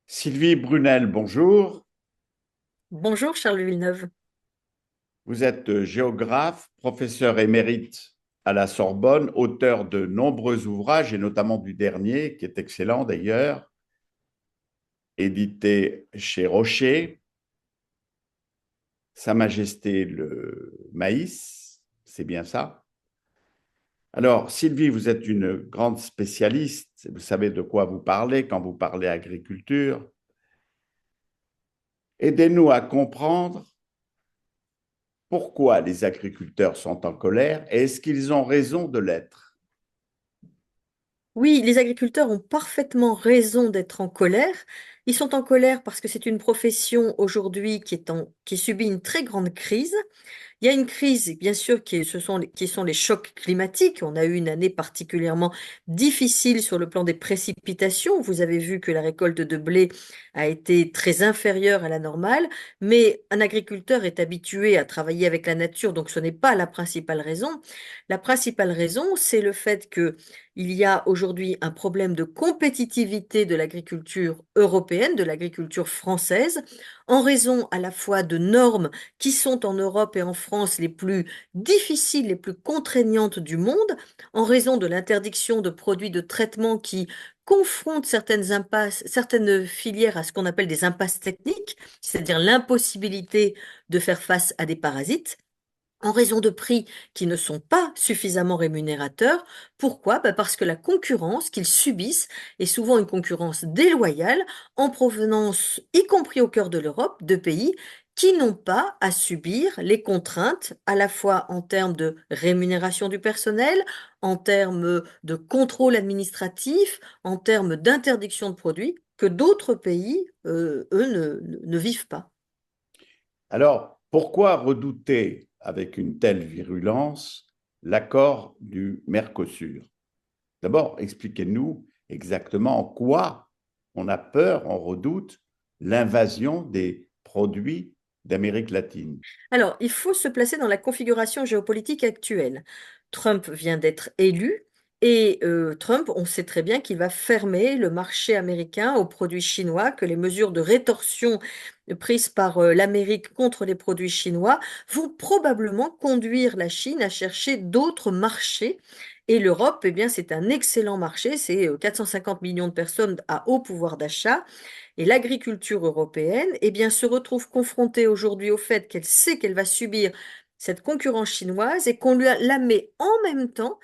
Sylvie Brunel, bonjour. Bonjour Charles Villeneuve. Vous êtes géographe, professeur émérite à la Sorbonne, auteur de nombreux ouvrages et notamment du dernier, qui est excellent d'ailleurs, édité chez Rocher, Sa Majesté le maïs, c'est bien ça. Alors, Sylvie, vous êtes une grande spécialiste, vous savez de quoi vous parlez quand vous parlez agriculture. Aidez-nous à comprendre pourquoi les agriculteurs sont en colère et est-ce qu'ils ont raison de l'être? Oui, les agriculteurs ont parfaitement raison d'être en colère. Ils sont en colère parce que c'est une profession aujourd'hui qui subit une très grande crise. Il y a une crise, bien sûr, qui sont les chocs climatiques. On a eu une année particulièrement difficile sur le plan des précipitations. Vous avez vu que la récolte de blé a été très inférieure à la normale, mais un agriculteur est habitué à travailler avec la nature, donc ce n'est pas la principale raison. La principale raison, c'est le fait que il y a aujourd'hui un problème de compétitivité de l'agriculture européenne, de l'agriculture française, en raison à la fois de normes qui sont en Europe et en France les plus difficiles, les plus contraignantes du monde, en raison de l'interdiction de produits de traitement qui confrontent certaines filières à ce qu'on appelle des impasses techniques, c'est-à-dire l'impossibilité de faire face à des parasites en raison de prix qui ne sont pas suffisamment rémunérateurs. Pourquoi? Parce que la concurrence qu'ils subissent est souvent une concurrence déloyale en provenance, y compris au cœur de l'Europe, de pays qui n'ont pas à subir les contraintes à la fois en termes de rémunération du personnel, en termes de contrôle administratif, en termes d'interdiction de produits que d'autres pays, eux, ne vivent pas. Alors, pourquoi redouter avec une telle virulence l'accord du Mercosur? D'abord, expliquez-nous exactement en quoi on a peur, on redoute l'invasion des produits d'Amérique latine. Alors, il faut se placer dans la configuration géopolitique actuelle. Trump vient d'être élu et Trump, on sait très bien qu'il va fermer le marché américain aux produits chinois, que les mesures de rétorsion prises par l'Amérique contre les produits chinois vont probablement conduire la Chine à chercher d'autres marchés. Et l'Europe, eh bien, c'est un excellent marché, c'est 450 millions de personnes à haut pouvoir d'achat. Et l'agriculture européenne, eh bien, se retrouve confrontée aujourd'hui au fait qu'elle sait qu'elle va subir cette concurrence chinoise et qu'on la met en même temps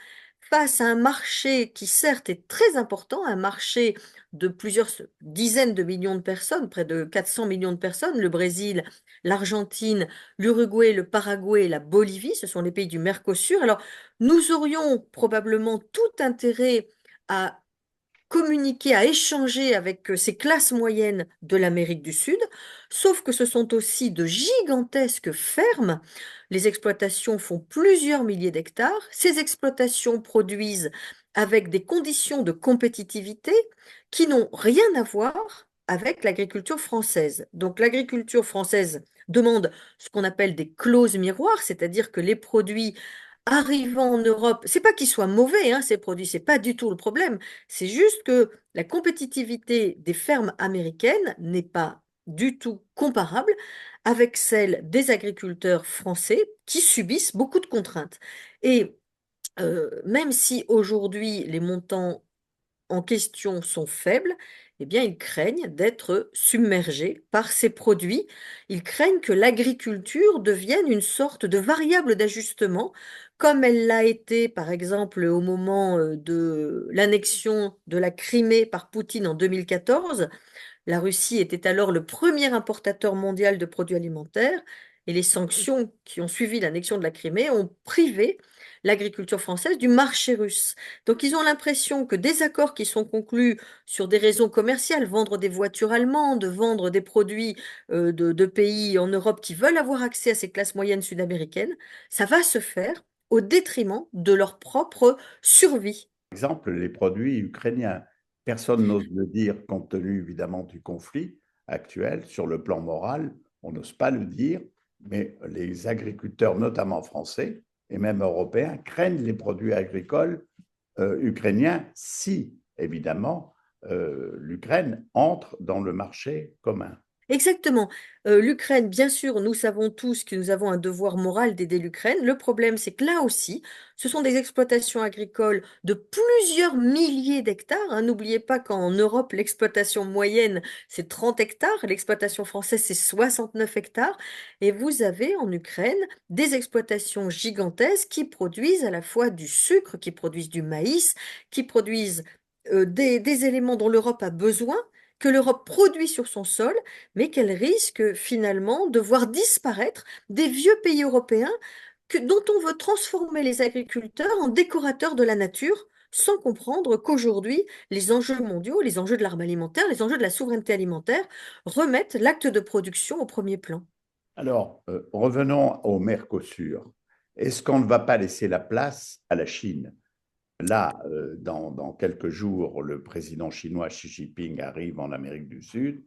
face à un marché qui certes est très important, un marché de plusieurs dizaines de millions de personnes, près de 400 millions de personnes, le Brésil, l'Argentine, l'Uruguay, le Paraguay, la Bolivie, ce sont les pays du Mercosur. Alors, nous aurions probablement tout intérêt à communiquer, à échanger avec ces classes moyennes de l'Amérique du Sud, sauf que ce sont aussi de gigantesques fermes. Les exploitations font plusieurs milliers d'hectares. Ces exploitations produisent avec des conditions de compétitivité qui n'ont rien à voir avec l'agriculture française. Donc l'agriculture française demande ce qu'on appelle des clauses miroirs, c'est-à-dire que les produits arrivant en Europe, c'est pas qu'ils soient mauvais, hein, ces produits, c'est pas du tout le problème. C'est juste que la compétitivité des fermes américaines n'est pas du tout comparable avec celle des agriculteurs français qui subissent beaucoup de contraintes. Et même si aujourd'hui les montants en question sont faibles, eh bien, ils craignent d'être submergés par ces produits. Ils craignent que l'agriculture devienne une sorte de variable d'ajustement, comme elle l'a été, par exemple, au moment de l'annexion de la Crimée par Poutine en 2014. La Russie était alors le premier importateur mondial de produits alimentaires et les sanctions qui ont suivi l'annexion de la Crimée ont privé l'agriculture française du marché russe. Donc ils ont l'impression que des accords qui sont conclus sur des raisons commerciales, vendre des voitures allemandes, vendre des produits de pays en Europe qui veulent avoir accès à ces classes moyennes sud-américaines, ça va se faire au détriment de leur propre survie. Exemple, les produits ukrainiens. Personne n'ose le dire compte tenu évidemment du conflit actuel. Sur le plan moral, on n'ose pas le dire, mais les agriculteurs, notamment français et même européens, craignent les produits agricoles ukrainiens si, évidemment, l'Ukraine entre dans le marché commun. Exactement. L'Ukraine, bien sûr, nous savons tous que nous avons un devoir moral d'aider l'Ukraine. Le problème, c'est que là aussi, ce sont des exploitations agricoles de plusieurs milliers d'hectares, hein. N'oubliez pas qu'en Europe, l'exploitation moyenne, c'est 30 hectares. L'exploitation française, c'est 69 hectares. Et vous avez en Ukraine des exploitations gigantesques qui produisent à la fois du sucre, qui produisent du maïs, qui produisent des éléments dont l'Europe a besoin, que l'Europe produit sur son sol, mais qu'elle risque finalement de voir disparaître des vieux pays européens dont on veut transformer les agriculteurs en décorateurs de la nature, sans comprendre qu'aujourd'hui, les enjeux mondiaux, les enjeux de l'arme alimentaire, les enjeux de la souveraineté alimentaire remettent l'acte de production au premier plan. Alors, revenons au Mercosur. Est-ce qu'on ne va pas laisser la place à la Chine? Là, dans quelques jours, le président chinois Xi Jinping arrive en Amérique du Sud.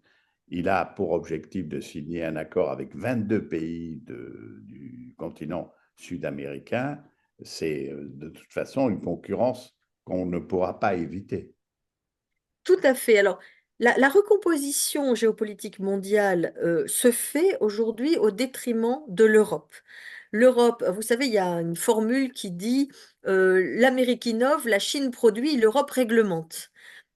Il a pour objectif de signer un accord avec 22 pays du continent sud-américain. C'est de toute façon une concurrence qu'on ne pourra pas éviter. Tout à fait. Alors, la recomposition géopolitique mondiale se fait aujourd'hui au détriment de l'Europe. L'Europe, vous savez, il y a une formule qui dit l'Amérique innove, la Chine produit, l'Europe réglemente.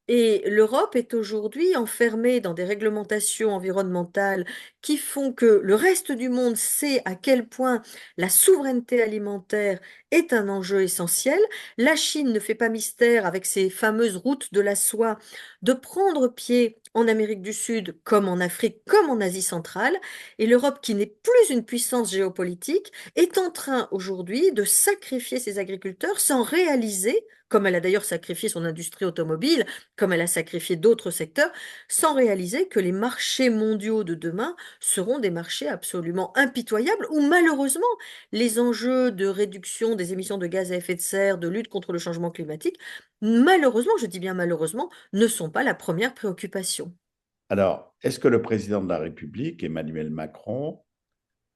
Et l'Europe est aujourd'hui enfermée dans des réglementations environnementales qui font que le reste du monde sait à quel point la souveraineté alimentaire est un enjeu essentiel. La Chine ne fait pas mystère avec ses fameuses routes de la soie de prendre pied en Amérique du Sud comme en Afrique, comme en Asie centrale. Et l'Europe, qui n'est plus une puissance géopolitique, est en train aujourd'hui de sacrifier ses agriculteurs sans réaliser, comme elle a d'ailleurs sacrifié son industrie automobile, comme elle a sacrifié d'autres secteurs, sans réaliser que les marchés mondiaux de demain seront des marchés absolument impitoyables où malheureusement les enjeux de réduction des émissions de gaz à effet de serre, de lutte contre le changement climatique, malheureusement, je dis bien malheureusement, ne sont pas la première préoccupation. Alors, est-ce que le président de la République, Emmanuel Macron,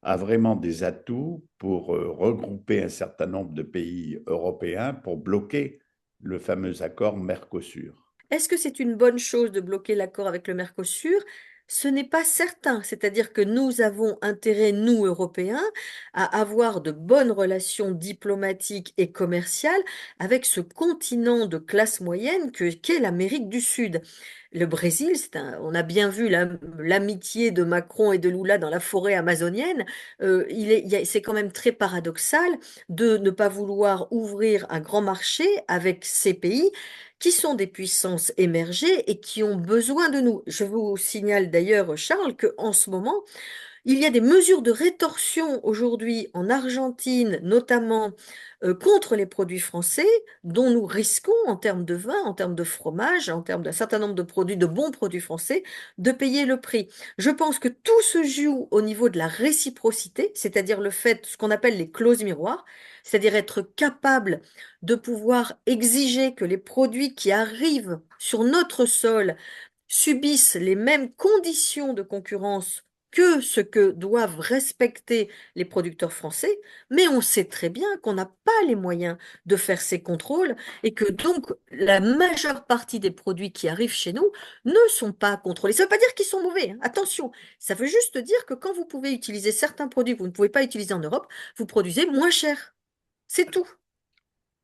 a vraiment des atouts pour regrouper un certain nombre de pays européens pour bloquer le fameux accord Mercosur? Est-ce que c'est une bonne chose de bloquer l'accord avec le Mercosur? Ce n'est pas certain. C'est-à-dire que nous avons intérêt, nous, Européens, à avoir de bonnes relations diplomatiques et commerciales avec ce continent de classe moyenne qu'est l'Amérique du Sud. Le Brésil, on a bien vu l'amitié de Macron et de Lula dans la forêt amazonienne. C'est quand même très paradoxal de ne pas vouloir ouvrir un grand marché avec ces pays qui sont des puissances émergées et qui ont besoin de nous. Je vous signale d'ailleurs, Charles, qu'en ce moment, il y a des mesures de rétorsion aujourd'hui en Argentine, notamment contre les produits français, dont nous risquons, en termes de vin, en termes de fromage, en termes d'un certain nombre de produits, de bons produits français, de payer le prix. Je pense que tout se joue au niveau de la réciprocité, c'est-à-dire le fait, ce qu'on appelle les clauses miroirs, c'est-à-dire être capable de pouvoir exiger que les produits qui arrivent sur notre sol subissent les mêmes conditions de concurrence que ce que doivent respecter les producteurs français, mais on sait très bien qu'on n'a pas les moyens de faire ces contrôles et que donc la majeure partie des produits qui arrivent chez nous ne sont pas contrôlés. Ça ne veut pas dire qu'ils sont mauvais, hein. Attention, ça veut juste dire que quand vous pouvez utiliser certains produits que vous ne pouvez pas utiliser en Europe, vous produisez moins cher. C'est tout.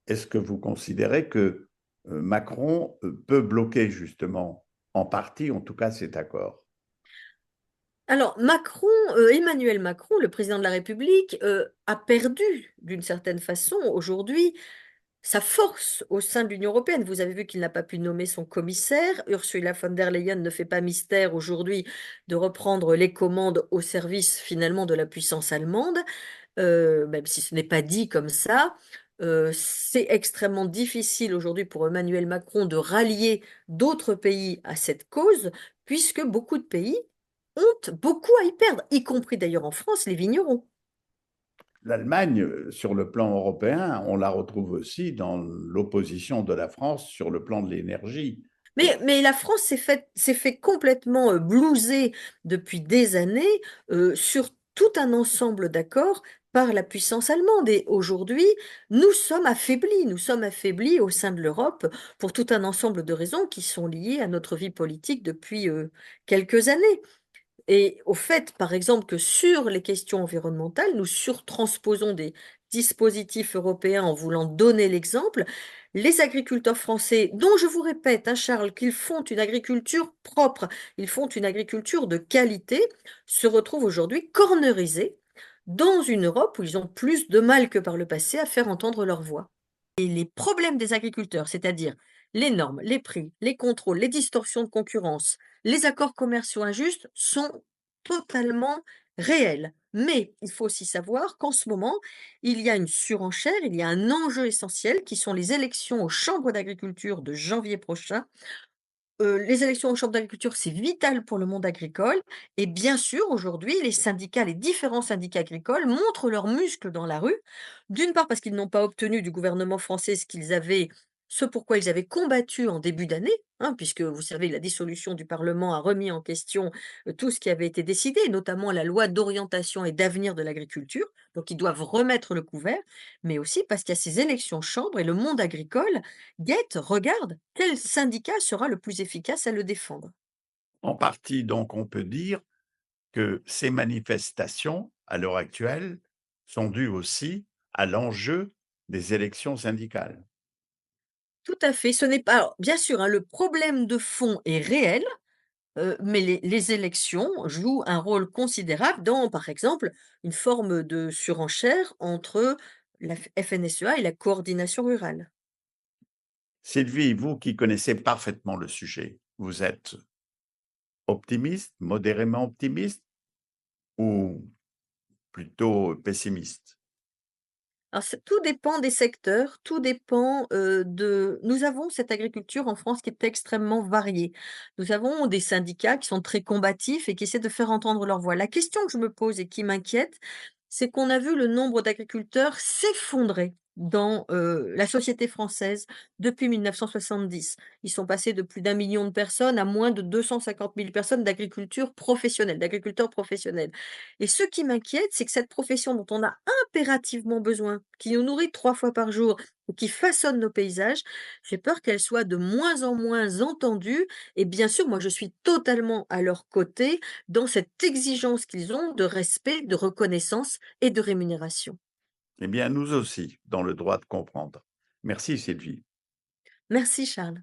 Est-ce que vous considérez que Macron peut bloquer justement en partie, en tout cas, cet accord? Alors, Emmanuel Macron, le président de la République, a perdu d'une certaine façon aujourd'hui sa force au sein de l'Union européenne. Vous avez vu qu'il n'a pas pu nommer son commissaire. Ursula von der Leyen ne fait pas mystère aujourd'hui de reprendre les commandes au service finalement de la puissance allemande, même si ce n'est pas dit comme ça. C'est extrêmement difficile aujourd'hui pour Emmanuel Macron de rallier d'autres pays à cette cause, puisque beaucoup de pays ont beaucoup à y perdre, y compris d'ailleurs en France, les vignerons. L'Allemagne, sur le plan européen, on la retrouve aussi dans l'opposition de la France sur le plan de l'énergie. Mais la France s'est fait complètement blouser depuis des années sur tout un ensemble d'accords par la puissance allemande. Et aujourd'hui, nous sommes affaiblis au sein de l'Europe pour tout un ensemble de raisons qui sont liées à notre vie politique depuis quelques années. Et au fait, par exemple, que sur les questions environnementales, nous surtransposons des dispositifs européens en voulant donner l'exemple. Les agriculteurs français, dont je vous répète, hein, Charles, qu'ils font une agriculture propre, ils font une agriculture de qualité, se retrouvent aujourd'hui cornerisés dans une Europe où ils ont plus de mal que par le passé à faire entendre leur voix. Et les problèmes des agriculteurs, c'est-à-dire les normes, les prix, les contrôles, les distorsions de concurrence, les accords commerciaux injustes, sont totalement réels. Mais il faut aussi savoir qu'en ce moment, il y a une surenchère, il y a un enjeu essentiel qui sont les élections aux chambres d'agriculture de janvier prochain. Les élections aux chambres d'agriculture, c'est vital pour le monde agricole et bien sûr, aujourd'hui, les syndicats, les différents syndicats agricoles montrent leurs muscles dans la rue. D'une part parce qu'ils n'ont pas obtenu du gouvernement français ce pourquoi ils avaient combattu en début d'année, hein, puisque vous savez, la dissolution du parlement a remis en question, tout ce qui avait été décidé, notamment la loi d'orientation et d'avenir de l'agriculture. Donc ils doivent remettre le couvert, mais aussi parce qu'il y a ces élections chambres et le monde agricole guette, regarde quel syndicat sera le plus efficace à le défendre. En partie, donc, on peut dire que ces manifestations, à l'heure actuelle, sont dues aussi à l'enjeu des élections syndicales. Tout à fait, ce n'est pas alors bien sûr, hein, le problème de fond est réel, mais les élections jouent un rôle considérable dans, par exemple, une forme de surenchère entre la FNSEA et la coordination rurale. Sylvie, vous qui connaissez parfaitement le sujet, vous êtes optimiste, modérément optimiste ou plutôt pessimiste? Alors tout dépend des secteurs, tout dépend, de nous avons cette agriculture en France qui est extrêmement variée. Nous avons des syndicats qui sont très combatifs et qui essaient de faire entendre leur voix. La question que je me pose et qui m'inquiète, c'est qu'on a vu le nombre d'agriculteurs s'effondrer dans, la société française depuis 1970. Ils sont passés de plus d'1 million de personnes à moins de 250 000 personnes d'agriculteurs professionnels et ce qui m'inquiète, c'est que cette profession dont on a impérativement besoin, qui nous nourrit 3 fois par jour ou qui façonne nos paysages, j'ai peur qu'elle soit de moins en moins entendue et bien sûr, moi je suis totalement à leur côté dans cette exigence qu'ils ont de respect, de reconnaissance et de rémunération. Eh bien, nous aussi, dans le droit de comprendre. Merci Sylvie. Merci Charles.